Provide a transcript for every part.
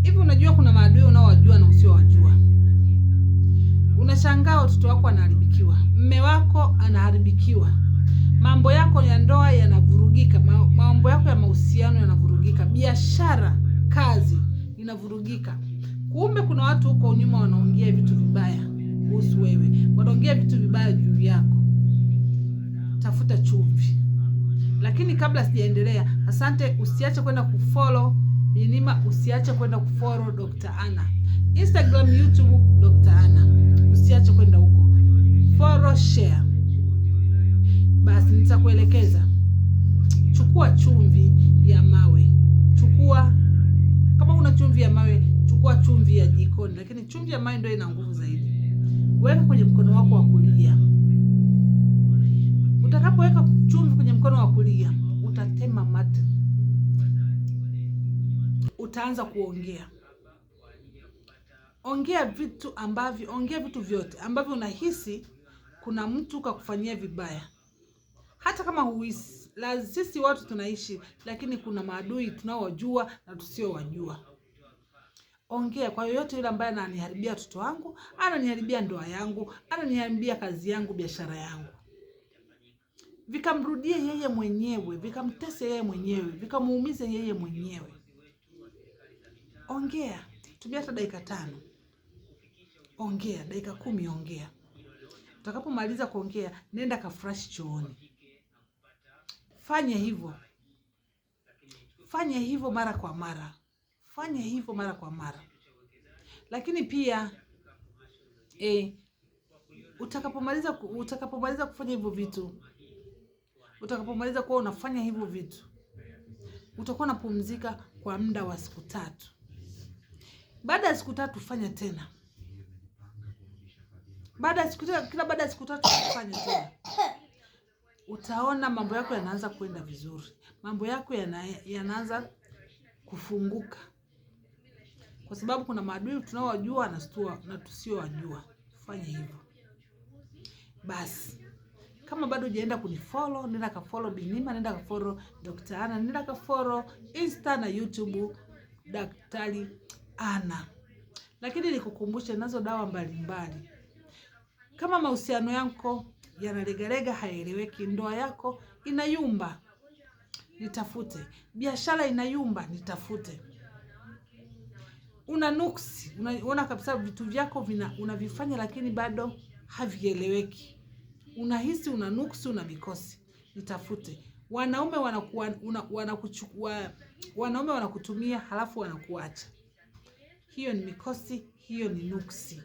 Hivi unajua kuna maadui unaowajua na usiowajua. Unashangaa watoto wako wanaharibikiwa, mme wako anaharibikiwa, mambo yako ya ndoa yanavurugika, mambo yako ya mahusiano yanavurugika, biashara, kazi inavurugika. Kumbe kuna watu huko nyuma wanaongea vitu vibaya kuhusu wewe, wanaongea vitu vibaya juu yako. Tafuta chumvi. Lakini kabla sijaendelea, asante, usiache kwenda kufollow Binima, usiache kwenda kufollow Dr. Anna. Instagram, YouTube, Dr. Anna. Usiache kwenda huko. Follow, share. Basi nitakuelekeza. Chukua chumvi ya mawe. Kama una chumvi ya mawe, chukua chumvi ya jikoni, lakini chumvi ya mawe ndio ina nguvu zaidi. Weka kwenye mkono wako wa kulia. Utakapoweka chumvi kwenye mkono wa kulia, utatema mate. Utaanza kuongea. Ongea vitu vyote ambavyo unahisi kuna mtu kakufanyia vibaya. Hata kama huhisi, sisi watu tunaishi, lakini kuna maadui tunaowajua na tusiowajua. Ongea kwa yoyote yule ambaye ananiharibia watoto wangu, ananiharibia ndoa yangu, ananiharibia kazi yangu, biashara yangu. Vikamrudie yeye mwenyewe, vikamtese yeye mwenyewe, vikamuumize yeye mwenyewe. Ongea. Tumia hata dakika 5. Ongea, dakika 10 ongea. Utakapomaliza kuongea, nenda kafresh chooni. Fanya hivyo mara kwa mara. Lakini pia utakapomaliza kufanya hivyo vitu, utakapomaliza kuwa unafanya hivyo vitu, utakuwa unapumzika kwa muda wa siku 3. Baada ya siku 3 fanya tena. Baada ya siku 3 fanya tena. Utaona mambo yako yanaanza kwenda vizuri. Mambo yako yanaanza kufunguka. Kwa sababu kuna maadui tunaowajua na tusiowajua. Fanya hivyo. Basi. Kama bado hujaenda kunifollow, nenda ka follow Binima, nenda ka follow Dr. Anna, nenda ka follow Insta na YouTube Daktari Anna. Lakini nikukumbushe, nazo dawa mbalimbali. Kama mahusiano yako yanalegalega, hayaeleweki, ndoa yako inayumba, nitafute. Biashara inayumba, nitafute. Una nuksi, unaona kabisa vitu vyako unavifanya lakini bado havieleweki. Unahisi una nuksi, una mikosi, nitafute. Wanaume wanakutumia halafu wanakuacha. Hiyo ni mikosi, hiyo ni nuksi.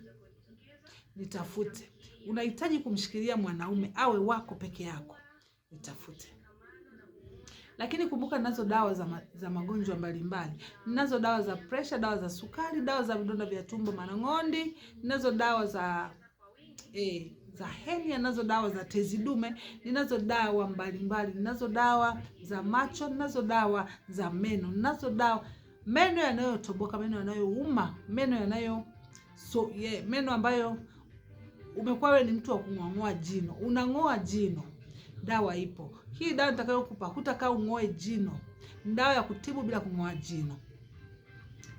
Nitafute. Unahitaji kumshikilia mwanaume awe wako peke yako, nitafute. Lakini kumbuka, ninazo dawa za magonjwa mbalimbali. Ninazo dawa za pressure, dawa za sukari, dawa za vidonda vya tumbo, manong'ondi, ninazo dawa za hernia, ninazo dawa za tezi dume, ninazo dawa mbalimbali, ninazo dawa za macho, ninazo dawa za meno, ninazo dawa meno yanayotoboka, meno yanayouma, meno ambayo umekuwa wewe ni mtu wa kung'oa jino, unang'oa jino. Dawa ipo. Hii dawa nitakayokupa, hutakaa ung'oe jino. Dawa ya kutibu bila kung'oa jino.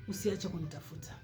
Usiache kunitafuta.